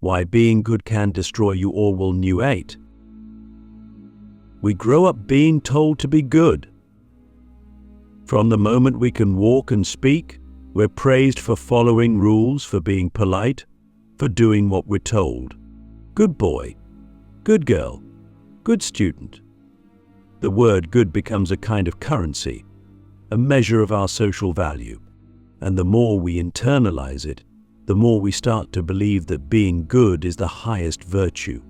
Why being good can destroy you. Orwell knew 8. We grow up being told to be good. From the moment we can walk and speak, we're praised for following rules, for being polite, for doing what we're told. Good boy, good girl, good student. The word good becomes a kind of currency, a measure of our social value. And the more we internalize it, the more we start to believe that being good is the highest virtue.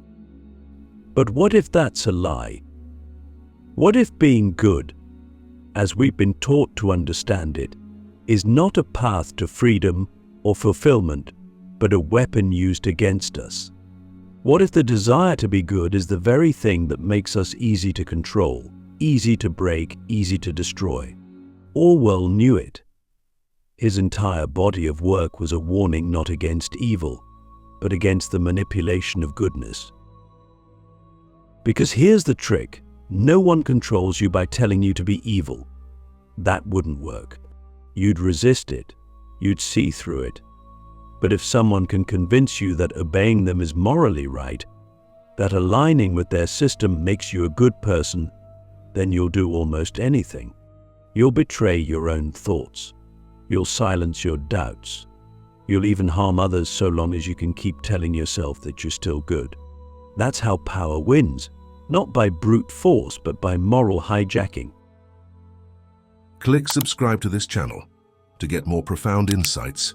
But what if that's a lie? What if being good, as we've been taught to understand it, is not a path to freedom or fulfillment, but a weapon used against us? What if the desire to be good is the very thing that makes us easy to control, easy to break, easy to destroy? Orwell knew it. His entire body of work was a warning not against evil, but against the manipulation of goodness. Because here's the trick: no one controls you by telling you to be evil. That wouldn't work. You'd resist it. You'd see through it. But if someone can convince you that obeying them is morally right, that aligning with their system makes you a good person, then you'll do almost anything. You'll betray your own thoughts. You'll silence your doubts. You'll even harm others so long as you can keep telling yourself that you're still good. That's how power wins, not by brute force, but by moral hijacking. Click subscribe to this channel to get more profound insights.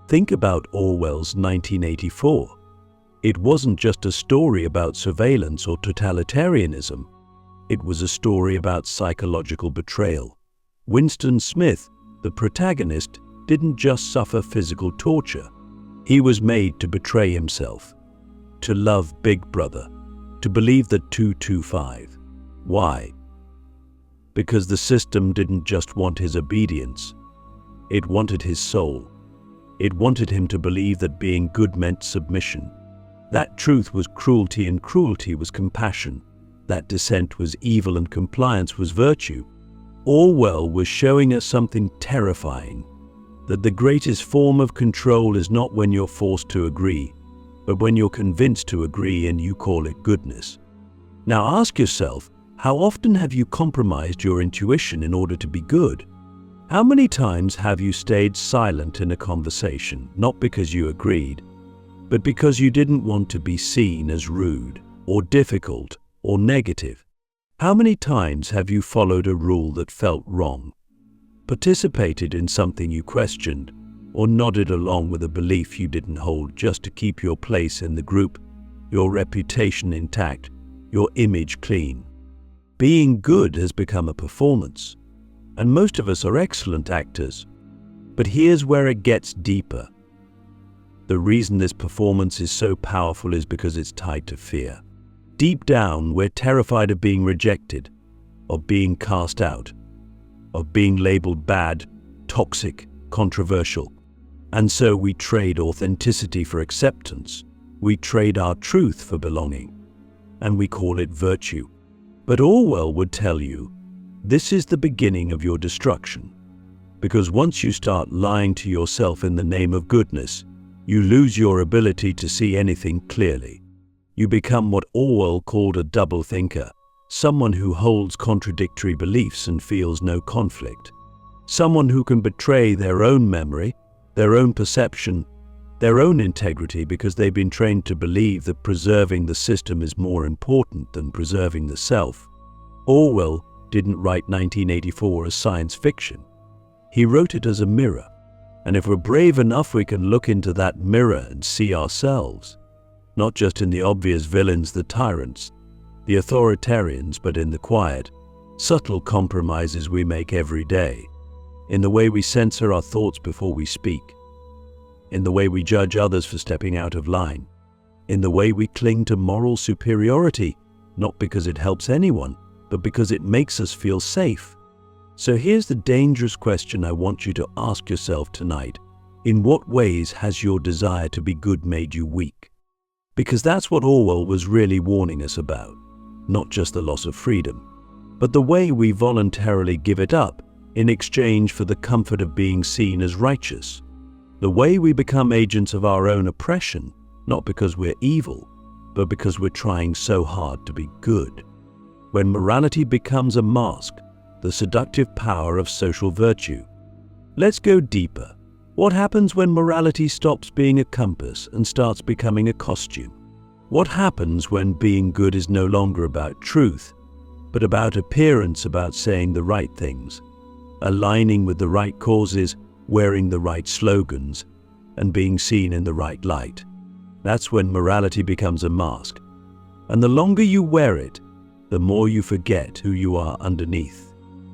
Think about Orwell's 1984. It wasn't just a story about surveillance or totalitarianism. It was a story about psychological betrayal. Winston Smith, the protagonist, didn't just suffer physical torture. He was made to betray himself, to love Big Brother, to believe that 225. Why? Because the system didn't just want his obedience. It wanted his soul. It wanted him to believe that being good meant submission. That truth was cruelty and cruelty was compassion. That dissent was evil and compliance was virtue. Orwell was showing us something terrifying, that the greatest form of control is not when you're forced to agree, but when you're convinced to agree and you call it goodness. Now ask yourself, how often have you compromised your intuition in order to be good? How many times have you stayed silent in a conversation, not because you agreed, but because you didn't want to be seen as rude or difficult or negative? How many times have you followed a rule that felt wrong, participated in something you questioned, or nodded along with a belief you didn't hold just to keep your place in the group, your reputation intact, your image clean? Being good has become a performance, and most of us are excellent actors. But here's where it gets deeper. The reason this performance is so powerful is because it's tied to fear. Deep down, we're terrified of being rejected, of being cast out, of being labeled bad, toxic, controversial. And so we trade authenticity for acceptance. We trade our truth for belonging, and we call it virtue. But Orwell would tell you, this is the beginning of your destruction. Because once you start lying to yourself in the name of goodness, you lose your ability to see anything clearly. You become what Orwell called a double-thinker, someone who holds contradictory beliefs and feels no conflict. Someone who can betray their own memory, their own perception, their own integrity because they've been trained to believe that preserving the system is more important than preserving the self. Orwell didn't write 1984 as science fiction. He wrote it as a mirror. And if we're brave enough, we can look into that mirror and see ourselves, not just in the obvious villains, the tyrants, the authoritarians, but in the quiet, subtle compromises we make every day, in the way we censor our thoughts before we speak, in the way we judge others for stepping out of line, in the way we cling to moral superiority, not because it helps anyone, but because it makes us feel safe. So here's the dangerous question I want you to ask yourself tonight. In what ways has your desire to be good made you weak? Because that's what Orwell was really warning us about. Not just the loss of freedom, but the way we voluntarily give it up in exchange for the comfort of being seen as righteous. The way we become agents of our own oppression, not because we're evil, but because we're trying so hard to be good. When morality becomes a mask, the seductive power of social virtue. Let's go deeper. What happens when morality stops being a compass and starts becoming a costume? What happens when being good is no longer about truth, but about appearance, about saying the right things, aligning with the right causes, wearing the right slogans, and being seen in the right light? That's when morality becomes a mask. And the longer you wear it, the more you forget who you are underneath.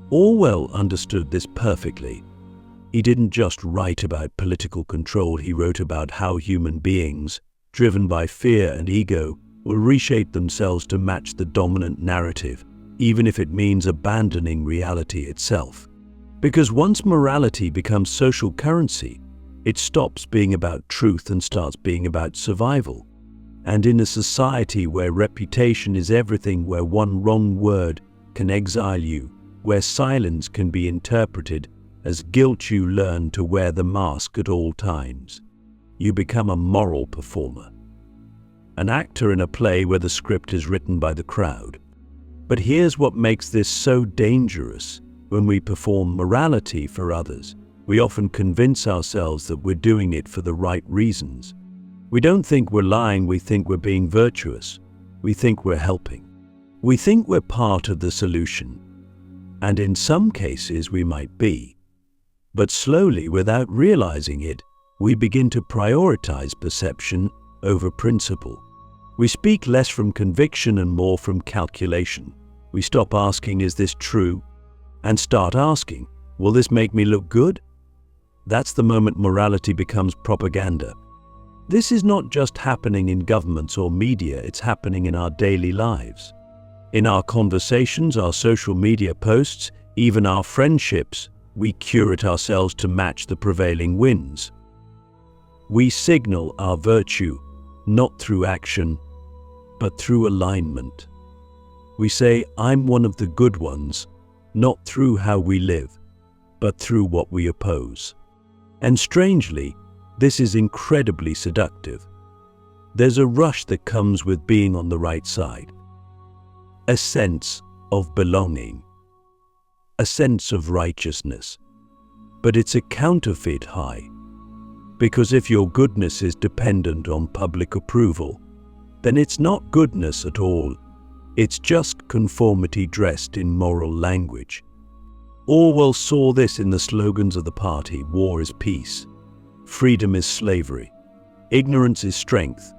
Orwell understood this perfectly. He didn't just write about political control, he wrote about how human beings, driven by fear and ego, will reshape themselves to match the dominant narrative, even if it means abandoning reality itself. Because once morality becomes social currency, it stops being about truth and starts being about survival. And in a society where reputation is everything, where one wrong word can exile you, where silence can be interpreted as guilt, you learn to wear the mask at all times. You become a moral performer, an actor in a play where the script is written by the crowd. But here's what makes this so dangerous. When we perform morality for others, we often convince ourselves that we're doing it for the right reasons. We don't think we're lying, we think we're being virtuous. We think we're helping. We think we're part of the solution. And in some cases we might be. But slowly, without realizing it, we begin to prioritize perception over principle. We speak less from conviction and more from calculation. We stop asking, is this true? And start asking, will this make me look good? That's the moment morality becomes propaganda. This is not just happening in governments or media, it's happening in our daily lives. In our conversations, our social media posts, even our friendships, we curate ourselves to match the prevailing winds. We signal our virtue, not through action, but through alignment. We say, I'm one of the good ones, not through how we live, but through what we oppose. And strangely, this is incredibly seductive. There's a rush that comes with being on the right side. A sense of belonging. A sense of righteousness. But it's a counterfeit high. Because if your goodness is dependent on public approval, then it's not goodness at all. It's just conformity dressed in moral language. Orwell saw this in the slogans of the party: war is peace, freedom is slavery, ignorance is strength.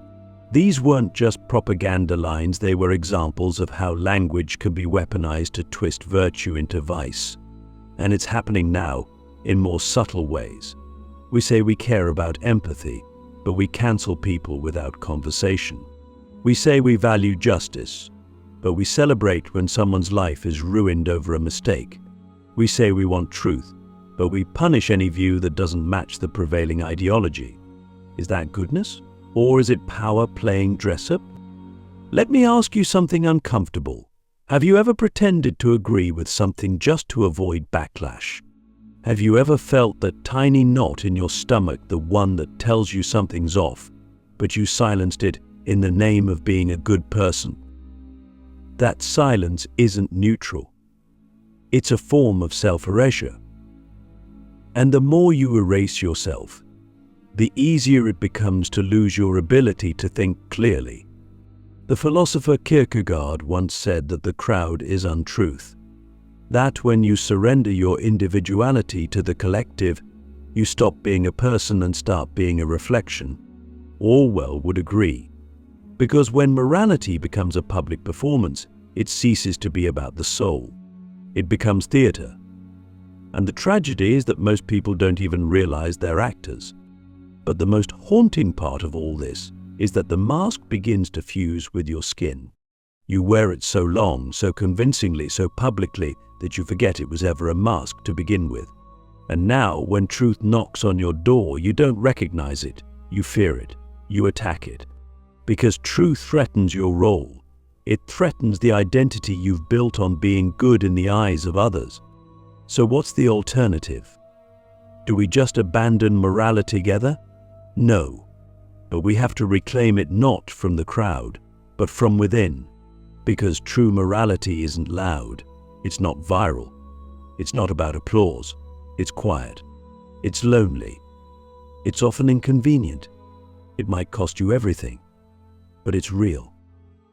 These weren't just propaganda lines, they were examples of how language can be weaponized to twist virtue into vice. And it's happening now in more subtle ways. We say we care about empathy, but we cancel people without conversation. We say we value justice, but we celebrate when someone's life is ruined over a mistake. We say we want truth, but we punish any view that doesn't match the prevailing ideology. Is that goodness? Or is it power playing dress-up? Let me ask you something uncomfortable. Have you ever pretended to agree with something just to avoid backlash? Have you ever felt that tiny knot in your stomach, the one that tells you something's off, but you silenced it in the name of being a good person? That silence isn't neutral. It's a form of self-erasure. And the more you erase yourself, the easier it becomes to lose your ability to think clearly. The philosopher Kierkegaard once said that the crowd is untruth. That when you surrender your individuality to the collective, you stop being a person and start being a reflection. Orwell would agree. Because when morality becomes a public performance, it ceases to be about the soul. It becomes theater. And the tragedy is that most people don't even realize they're actors. But the most haunting part of all this is that the mask begins to fuse with your skin. You wear it so long, so convincingly, so publicly, that you forget it was ever a mask to begin with. And now, when truth knocks on your door, you don't recognize it, you fear it, you attack it. Because truth threatens your role. It threatens the identity you've built on being good in the eyes of others. So what's the alternative? Do we just abandon morality together? No. But we have to reclaim it not from the crowd, but from within. Because true morality isn't loud, it's not viral, it's not about applause, it's quiet, it's lonely, it's often inconvenient, it might cost you everything, but it's real.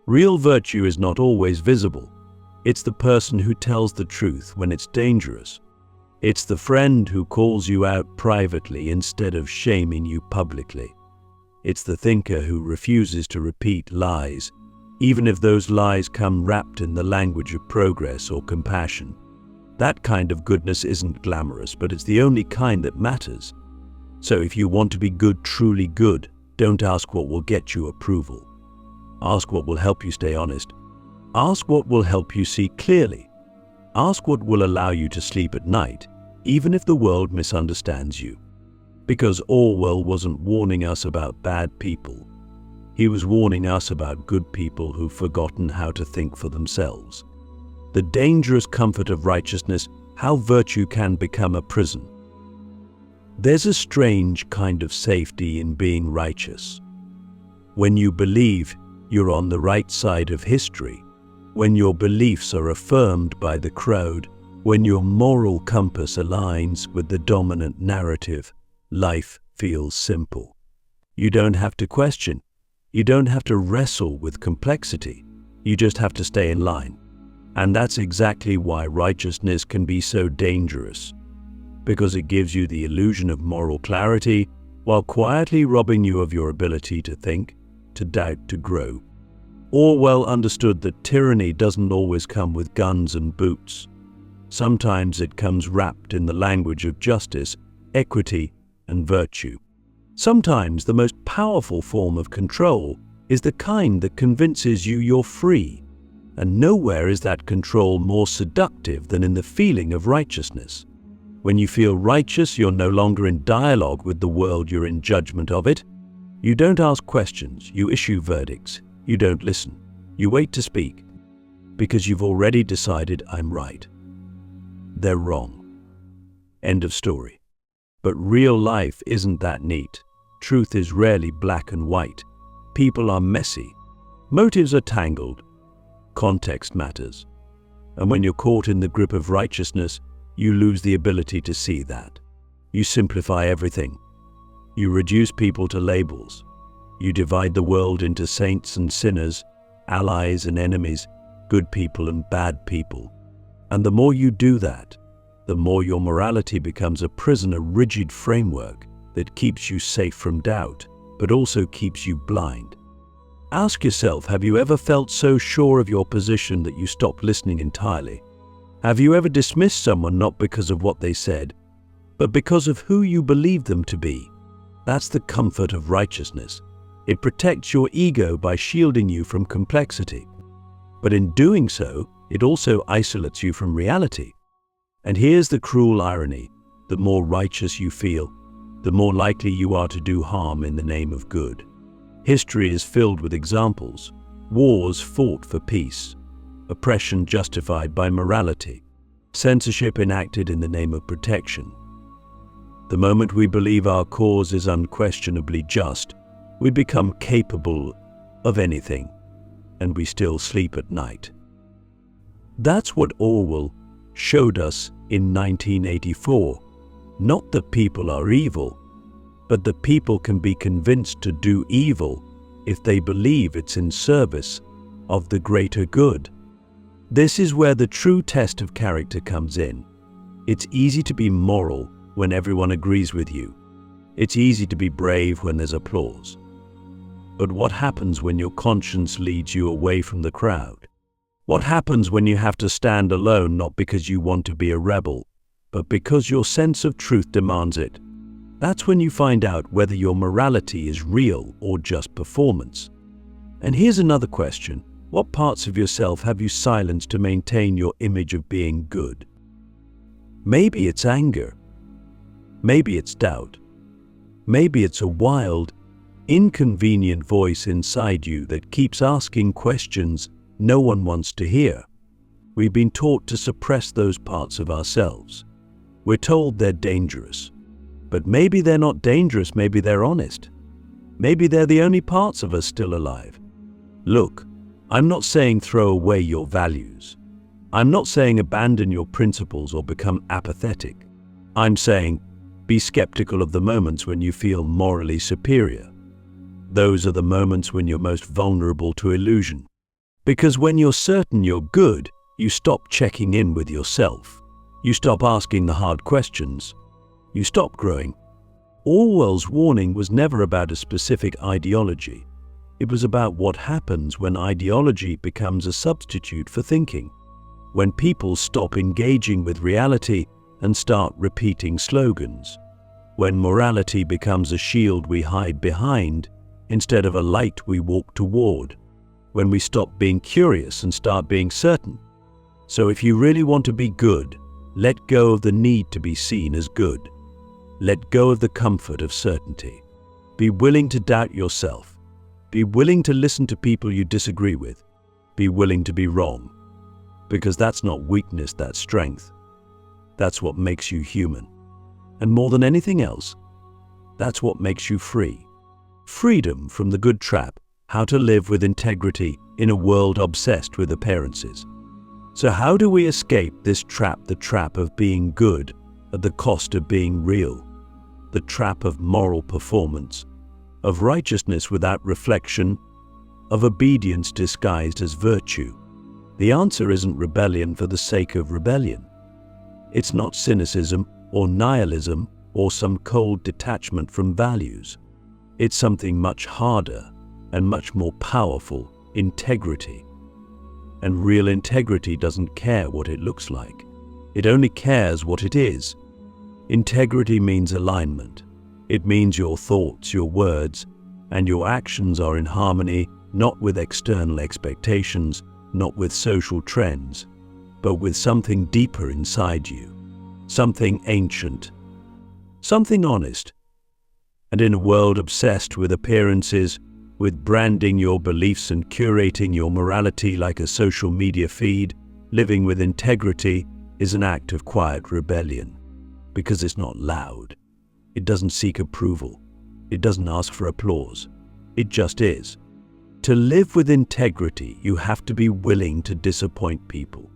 Real virtue is not always visible. It's the person who tells the truth when it's dangerous. It's the friend who calls you out privately instead of shaming you publicly. It's the thinker who refuses to repeat lies, even if those lies come wrapped in the language of progress or compassion. That kind of goodness isn't glamorous, but it's the only kind that matters. So if you want to be good, truly good, don't ask what will get you approval. Ask what will help you stay honest. Ask what will help you see clearly. Ask what will allow you to sleep at night, even if the world misunderstands you. Because Orwell wasn't warning us about bad people. He was warning us about good people who've forgotten how to think for themselves. The dangerous comfort of righteousness, how virtue can become a prison. There's a strange kind of safety in being righteous. When you believe you're on the right side of history, when your beliefs are affirmed by the crowd, when your moral compass aligns with the dominant narrative, life feels simple. You don't have to question. You don't have to wrestle with complexity. You just have to stay in line. And that's exactly why righteousness can be so dangerous. Because it gives you the illusion of moral clarity while quietly robbing you of your ability to think, to doubt, to grow. Orwell understood that tyranny doesn't always come with guns and boots. Sometimes it comes wrapped in the language of justice, equity, and virtue. Sometimes the most powerful form of control is the kind that convinces you you're free. And nowhere is that control more seductive than in the feeling of righteousness. When you feel righteous, you're no longer in dialogue with the world, you're in judgment of it. You don't ask questions, you issue verdicts. You don't listen, you wait to speak. Because you've already decided, I'm right. They're wrong. End of story. But real life isn't that neat. Truth is rarely black and white. People are messy. Motives are tangled. Context matters. And when you're caught in the grip of righteousness, you lose the ability to see that. You simplify everything. You reduce people to labels. You divide the world into saints and sinners, allies and enemies, good people and bad people. And the more you do that, the more your morality becomes a prison, a rigid framework that keeps you safe from doubt, but also keeps you blind. Ask yourself, have you ever felt so sure of your position that you stopped listening entirely? Have you ever dismissed someone not because of what they said, but because of who you believe them to be? That's the comfort of righteousness. It protects your ego by shielding you from complexity. But in doing so, it also isolates you from reality. And here's the cruel irony. The more righteous you feel, the more likely you are to do harm in the name of good. History is filled with examples. Wars fought for peace. Oppression justified by morality. Censorship enacted in the name of protection. The moment we believe our cause is unquestionably just, we become capable of anything, and we still sleep at night. That's what Orwell showed us in 1984. Not that people are evil, but that people can be convinced to do evil if they believe it's in service of the greater good. This is where the true test of character comes in. It's easy to be moral when everyone agrees with you. It's easy to be brave when there's applause. But what happens when your conscience leads you away from the crowd? What happens when you have to stand alone, not because you want to be a rebel, but because your sense of truth demands it? That's when you find out whether your morality is real or just performance. And here's another question. What parts of yourself have you silenced to maintain your image of being good? Maybe it's anger. Maybe it's doubt. Maybe it's a wild, inconvenient voice inside you that keeps asking questions no one wants to hear. We've been taught to suppress those parts of ourselves. We're told they're dangerous. But maybe they're not dangerous, maybe they're honest. Maybe they're the only parts of us still alive. Look, I'm not saying throw away your values. I'm not saying abandon your principles or become apathetic. I'm saying be skeptical of the moments when you feel morally superior. Those are the moments when you're most vulnerable to illusion. Because when you're certain you're good, you stop checking in with yourself. You stop asking the hard questions. You stop growing. Orwell's warning was never about a specific ideology. It was about what happens when ideology becomes a substitute for thinking. When people stop engaging with reality and start repeating slogans. When morality becomes a shield we hide behind instead of a light we walk toward. When we stop being curious and start being certain. So if you really want to be good, let go of the need to be seen as good. Let go of the comfort of certainty. Be willing to doubt yourself. Be willing to listen to people you disagree with. Be willing to be wrong. Because that's not weakness, that's strength. That's what makes you human. And more than anything else, that's what makes you free. Freedom from the good trap, how to live with integrity in a world obsessed with appearances. So how do we escape this trap, the trap of being good at the cost of being real? The trap of moral performance, of righteousness without reflection, of obedience disguised as virtue? The answer isn't rebellion for the sake of rebellion. It's not cynicism or nihilism or some cold detachment from values. It's something much harder and much more powerful: integrity. And real integrity doesn't care what it looks like. It only cares what it is. Integrity means alignment. It means your thoughts, your words, and your actions are in harmony, not with external expectations, not with social trends, but with something deeper inside you, something ancient, something honest. And in a world obsessed with appearances, with branding your beliefs and curating your morality like a social media feed, living with integrity is an act of quiet rebellion. Because it's not loud. It doesn't seek approval. It doesn't ask for applause. It just is. To live with integrity, you have to be willing to disappoint people.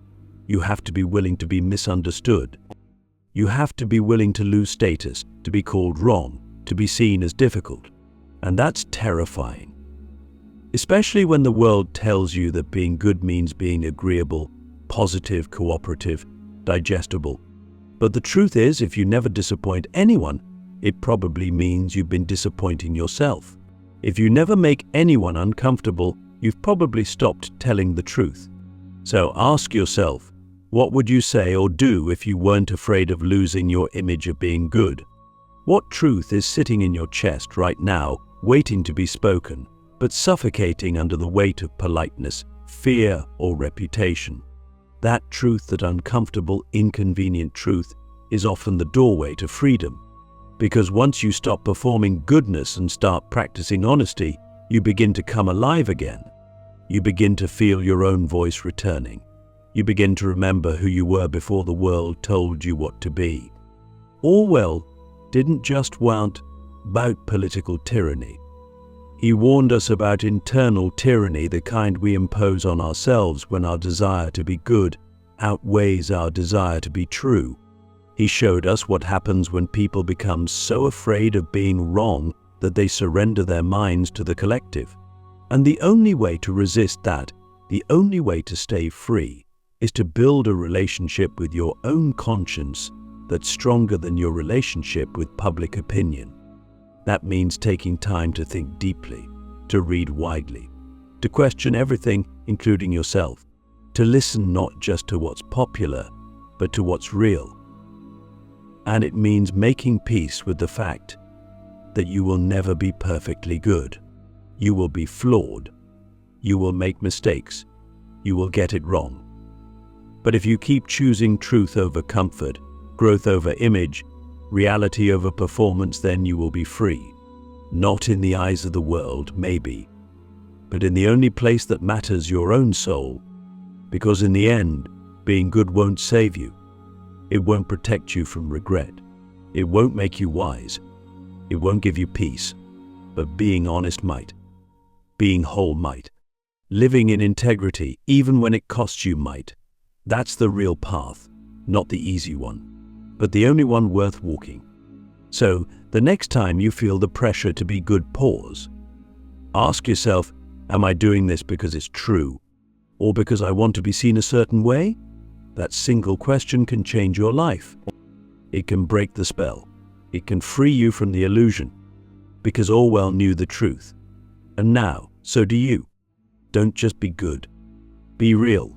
You have to be willing to be misunderstood. You have to be willing to lose status, to be called wrong, to be seen as difficult. And that's terrifying. Especially when the world tells you that being good means being agreeable, positive, cooperative, digestible. But the truth is, if you never disappoint anyone, it probably means you've been disappointing yourself. If you never make anyone uncomfortable, you've probably stopped telling the truth. So ask yourself, what would you say or do if you weren't afraid of losing your image of being good? What truth is sitting in your chest right now, waiting to be spoken, but suffocating under the weight of politeness, fear, or reputation? That truth, that uncomfortable, inconvenient truth, is often the doorway to freedom. Because once you stop performing goodness and start practicing honesty, you begin to come alive again. You begin to feel your own voice returning. You begin to remember who you were before the world told you what to be. Orwell didn't just warn about political tyranny. He warned us about internal tyranny, the kind we impose on ourselves when our desire to be good outweighs our desire to be true. He showed us what happens when people become so afraid of being wrong that they surrender their minds to the collective. And the only way to resist that, the only way to stay free, is to build a relationship with your own conscience that's stronger than your relationship with public opinion. That means taking time to think deeply, to read widely, to question everything, including yourself, to listen not just to what's popular, but to what's real. And it means making peace with the fact that you will never be perfectly good. You will be flawed. You will make mistakes. You will get it wrong. But if you keep choosing truth over comfort, growth over image, reality over performance, then you will be free. Not in the eyes of the world, maybe, but in the only place that matters, your own soul. Because in the end, being good won't save you. It won't protect you from regret. It won't make you wise. It won't give you peace. but being honest might. Being whole might. Living in integrity, even when it costs you, might. That's the real path, not the easy one, but the only one worth walking. So, the next time you feel the pressure to be good, pause. Ask yourself, am I doing this because it's true, or because I want to be seen a certain way? That single question can change your life. It can break the spell. It can free you from the illusion, because Orwell knew the truth. And now, so do you. Don't just be good. Be real.